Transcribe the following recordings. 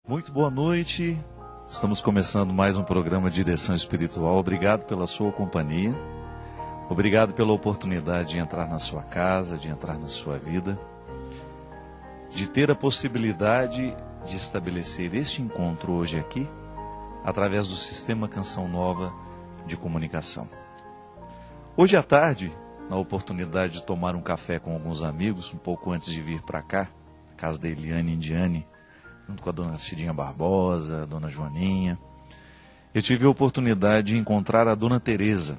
Muito boa noite, estamos começando mais um programa de Direção Espiritual. Obrigado pela sua companhia, obrigado pela oportunidade de entrar na sua casa, de entrar na sua vida, de ter a possibilidade de estabelecer este encontro hoje aqui, através do Sistema Canção Nova de Comunicação. Hoje à tarde, na oportunidade de tomar um café com alguns amigos, um pouco antes de vir para cá, casa da Eliane Indiane, junto com a dona Cidinha Barbosa, a dona Joaninha, eu tive a oportunidade de encontrar a dona Tereza,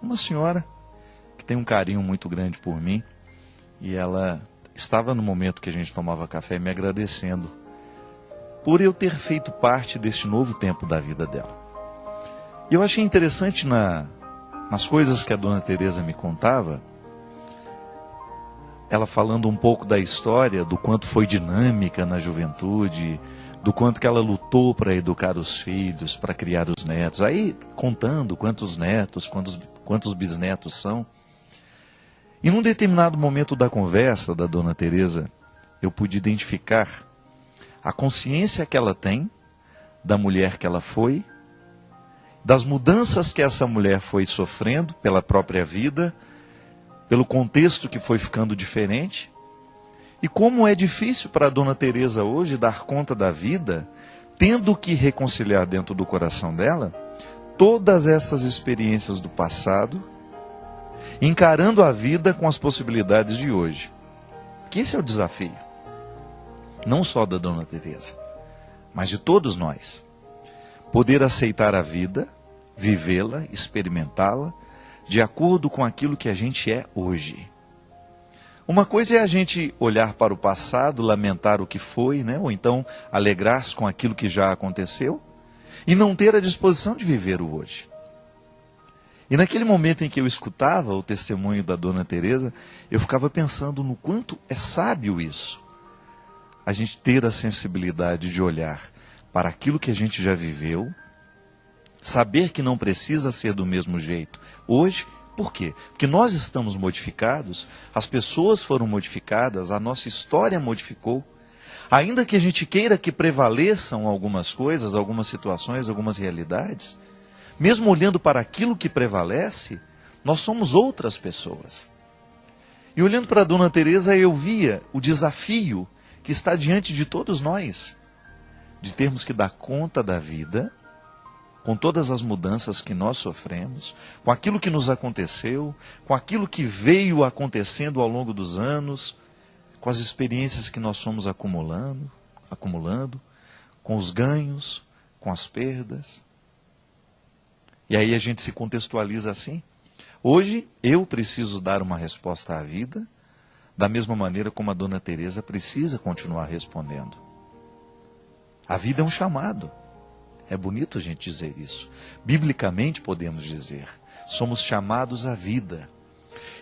uma senhora que tem um carinho muito grande por mim, e ela estava no momento que a gente tomava café me agradecendo por eu ter feito parte deste novo tempo da vida dela. E eu achei interessante nas coisas que a dona Tereza me contava, ela falando um pouco da história, do quanto foi dinâmica na juventude, do quanto que ela lutou para educar os filhos, para criar os netos. Aí contando quantos netos, quantos bisnetos são. E num determinado momento da conversa da dona Tereza, eu pude identificar a consciência que ela tem da mulher que ela foi, das mudanças que essa mulher foi sofrendo pela própria vida, pelo contexto que foi ficando diferente, e como é difícil para a dona Tereza hoje dar conta da vida, tendo que reconciliar dentro do coração dela todas essas experiências do passado, encarando a vida com as possibilidades de hoje. Que esse é o desafio, não só da dona Tereza, mas de todos nós. Poder aceitar a vida, vivê-la, experimentá-la, de acordo com aquilo que a gente é hoje. Uma coisa é a gente olhar para o passado, lamentar o que foi, né? Ou então alegrar-se com aquilo que já aconteceu, e não ter a disposição de viver o hoje. E naquele momento em que eu escutava o testemunho da dona Tereza, eu ficava pensando no quanto é sábio isso. A gente ter a sensibilidade de olhar para aquilo que a gente já viveu, saber que não precisa ser do mesmo jeito hoje. Por quê? Porque nós estamos modificados, as pessoas foram modificadas, a nossa história modificou. Ainda que a gente queira que prevaleçam algumas coisas, algumas situações, algumas realidades, mesmo olhando para aquilo que prevalece, nós somos outras pessoas. E olhando para a dona Tereza, eu via o desafio que está diante de todos nós, de termos que dar conta da vida, com todas as mudanças que nós sofremos, com aquilo que nos aconteceu, com aquilo que veio acontecendo ao longo dos anos, com as experiências que nós fomos acumulando, com os ganhos, com as perdas. E aí a gente se contextualiza assim. Hoje eu preciso dar uma resposta à vida, da mesma maneira como a dona Tereza precisa continuar respondendo. A vida é um chamado. É bonito a gente dizer isso. Biblicamente podemos dizer, somos chamados à vida.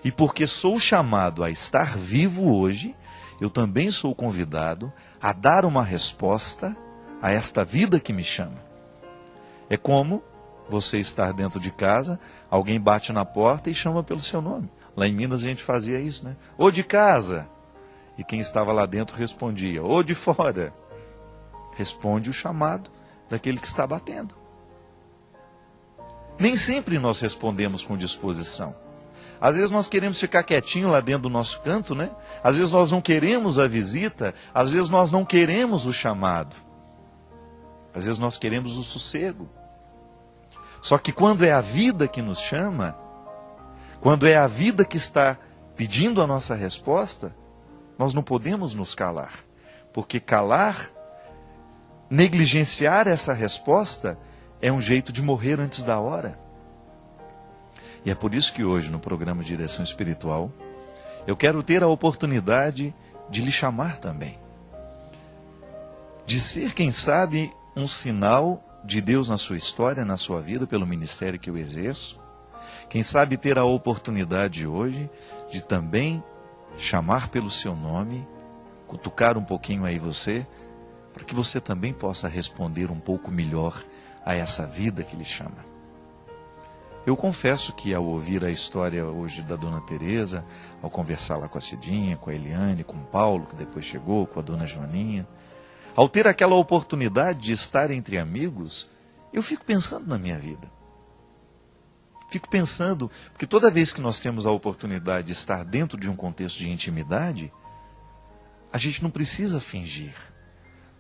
E porque sou chamado a estar vivo hoje, eu também sou convidado a dar uma resposta a esta vida que me chama. É como você estar dentro de casa, alguém bate na porta e chama pelo seu nome. Lá em Minas a gente fazia isso, né? Ô de casa! E quem estava lá dentro respondia, ô de fora! Responde o chamado daquele que está batendo. Nem sempre nós respondemos com disposição. Às vezes nós queremos ficar quietinho lá dentro do nosso canto, né? Às vezes nós não queremos a visita, às vezes nós não queremos o chamado. Às vezes nós queremos o sossego. Só que quando é a vida que nos chama, quando é a vida que está pedindo a nossa resposta, nós não podemos nos calar. Porque calar, negligenciar essa resposta é um jeito de morrer antes da hora. E é por isso que hoje, no programa Direção Espiritual, eu quero ter a oportunidade de lhe chamar também. De ser, quem sabe, um sinal de Deus na sua história, na sua vida, pelo ministério que eu exerço. Quem sabe ter a oportunidade hoje de também chamar pelo seu nome, cutucar um pouquinho aí você, para que você também possa responder um pouco melhor a essa vida que lhe chama. Eu confesso que ao ouvir a história hoje da dona Tereza, ao conversar lá com a Cidinha, com a Eliane, com o Paulo, que depois chegou, com a dona Joaninha, Ao ter aquela oportunidade de estar entre amigos, eu fico pensando na minha vida. Fico pensando, porque toda vez que nós temos a oportunidade de estar dentro de um contexto de intimidade, a gente não precisa fingir.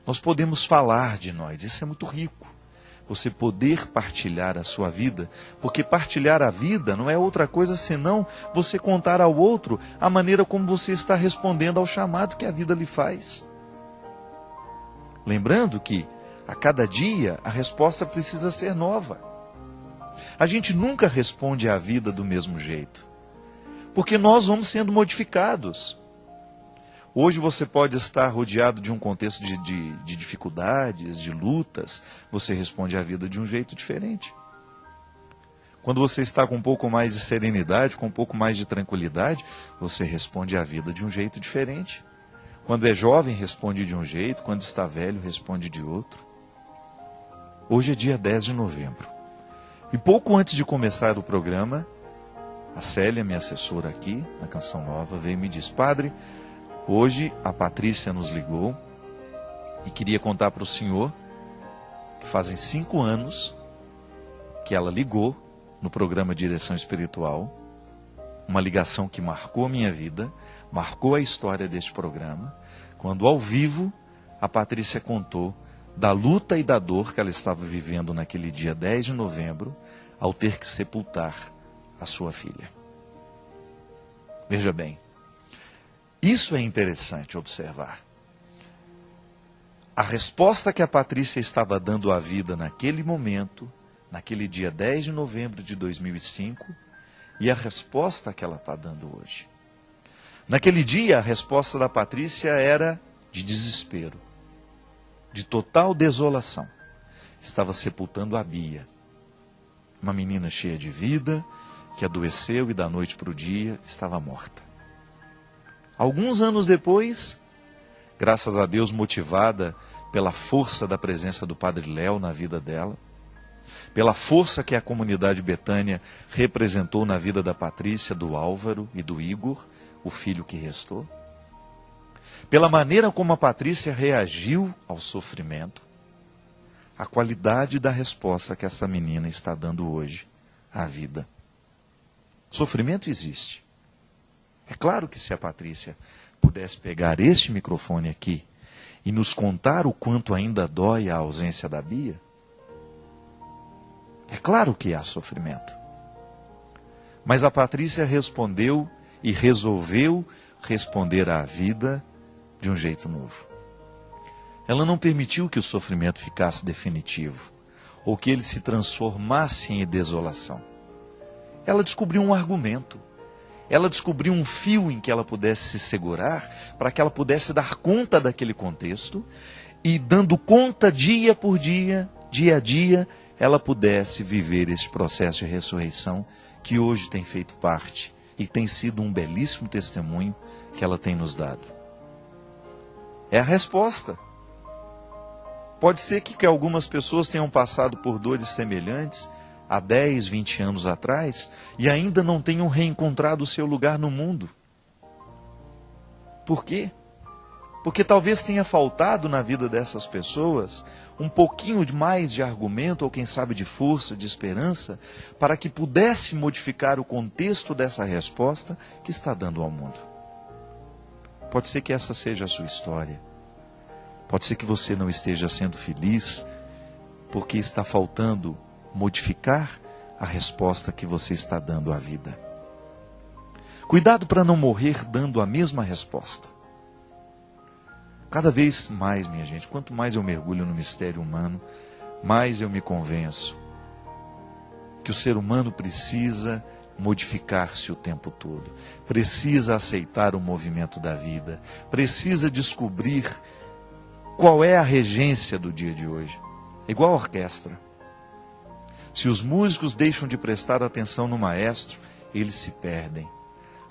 Nós podemos falar de nós, isso é muito rico. Você poder partilhar a sua vida, porque partilhar a vida não é outra coisa senão você contar ao outro a maneira como você está respondendo ao chamado que a vida lhe faz. Lembrando que, a cada dia, a resposta precisa ser nova. A gente nunca responde à vida do mesmo jeito, porque nós vamos sendo modificados. Hoje você pode estar rodeado de um contexto de dificuldades, de lutas, você responde à vida de um jeito diferente. Quando você está com um pouco mais de serenidade, com um pouco mais de tranquilidade, você responde à vida de um jeito diferente. Quando é jovem, responde de um jeito, quando está velho, responde de outro. Hoje é dia 10 de novembro. E pouco antes de começar o programa, a Célia, minha assessora aqui, na Canção Nova, veio e me disse: Padre, hoje a Patrícia nos ligou e queria contar para o senhor que fazem 5 anos que ela ligou no programa Direção Espiritual, uma ligação que marcou a minha vida, marcou a história deste programa, quando ao vivo a Patrícia contou da luta e da dor que ela estava vivendo naquele dia 10 de novembro, ao ter que sepultar a sua filha. Veja bem, isso é interessante observar. A resposta que a Patrícia estava dando à vida naquele momento, naquele dia 10 de novembro de 2005, e a resposta que ela está dando hoje. Naquele dia, a resposta da Patrícia era de desespero, de total desolação. Estava sepultando a Bia, uma menina cheia de vida, que adoeceu e da noite para o dia estava morta. Alguns anos depois, graças a Deus, motivada pela força da presença do Padre Léo na vida dela, pela força que a comunidade Betânia representou na vida da Patrícia, do Álvaro e do Igor, o filho que restou, pela maneira como a Patrícia reagiu ao sofrimento, a qualidade da resposta que essa menina está dando hoje à vida. Sofrimento existe. É claro que se a Patrícia pudesse pegar este microfone aqui e nos contar o quanto ainda dói a ausência da Bia, é claro que há sofrimento. Mas a Patrícia respondeu e resolveu responder à vida de um jeito novo. Ela não permitiu que o sofrimento ficasse definitivo, ou que ele se transformasse em desolação. Ela descobriu um argumento. Ela descobriu um fio em que ela pudesse se segurar, para que ela pudesse dar conta daquele contexto, e dando conta dia por dia, dia a dia, ela pudesse viver esse processo de ressurreição que hoje tem feito parte e tem sido um belíssimo testemunho que ela tem nos dado. É a resposta. Pode ser que algumas pessoas tenham passado por dores semelhantes há 10, 20 anos atrás e ainda não tenham reencontrado o seu lugar no mundo. Por quê? Porque talvez tenha faltado na vida dessas pessoas um pouquinho mais de argumento, ou quem sabe de força, de esperança, para que pudesse modificar o contexto dessa resposta que está dando ao mundo. Pode ser que essa seja a sua história. Pode ser que você não esteja sendo feliz porque está faltando modificar a resposta que você está dando à vida. Cuidado para não morrer dando a mesma resposta. Cada vez mais, minha gente, quanto mais eu mergulho no mistério humano, mais eu me convenço que o ser humano precisa modificar-se o tempo todo, precisa aceitar o movimento da vida, precisa descobrir qual é a regência do dia de hoje. É igual a orquestra. Se os músicos deixam de prestar atenção no maestro, eles se perdem.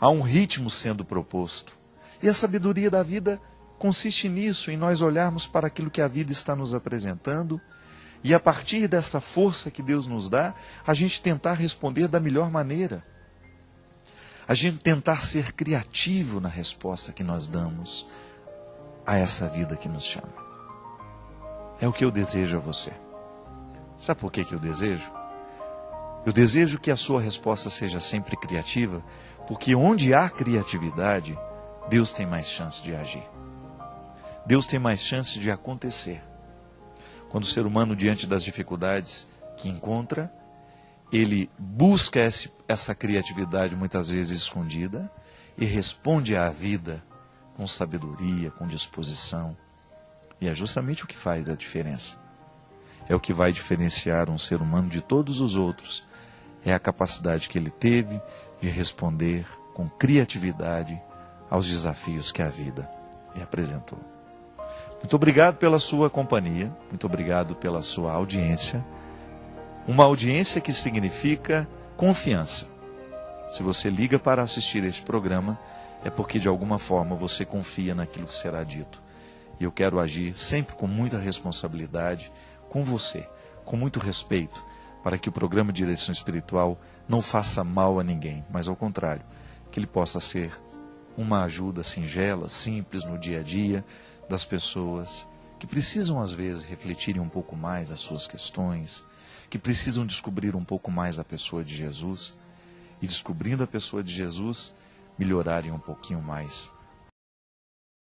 Há um ritmo sendo proposto. E a sabedoria da vida consiste nisso, em nós olharmos para aquilo que a vida está nos apresentando e a partir dessa força que Deus nos dá, a gente tentar responder da melhor maneira. A gente tentar ser criativo na resposta que nós damos a essa vida que nos chama. É o que eu desejo a você. Sabe por que eu desejo? Eu desejo que a sua resposta seja sempre criativa, porque onde há criatividade, Deus tem mais chance de agir. Deus tem mais chance de acontecer. Quando o ser humano, diante das dificuldades que encontra, ele busca essa criatividade muitas vezes escondida e responde à vida com sabedoria, com disposição. E é justamente o que faz a diferença. É o que vai diferenciar um ser humano de todos os outros. É a capacidade que ele teve de responder com criatividade aos desafios que a vida lhe apresentou. Muito obrigado pela sua companhia, muito obrigado pela sua audiência. Uma audiência que significa confiança. Se você liga para assistir este programa, é porque de alguma forma você confia naquilo que será dito. E eu quero agir sempre com muita responsabilidade com você, com muito respeito, para que o programa de Direção Espiritual não faça mal a ninguém, mas ao contrário, que ele possa ser uma ajuda singela, simples no dia a dia das pessoas que precisam às vezes refletirem um pouco mais as suas questões, que precisam descobrir um pouco mais a pessoa de Jesus e, descobrindo a pessoa de Jesus, melhorarem um pouquinho mais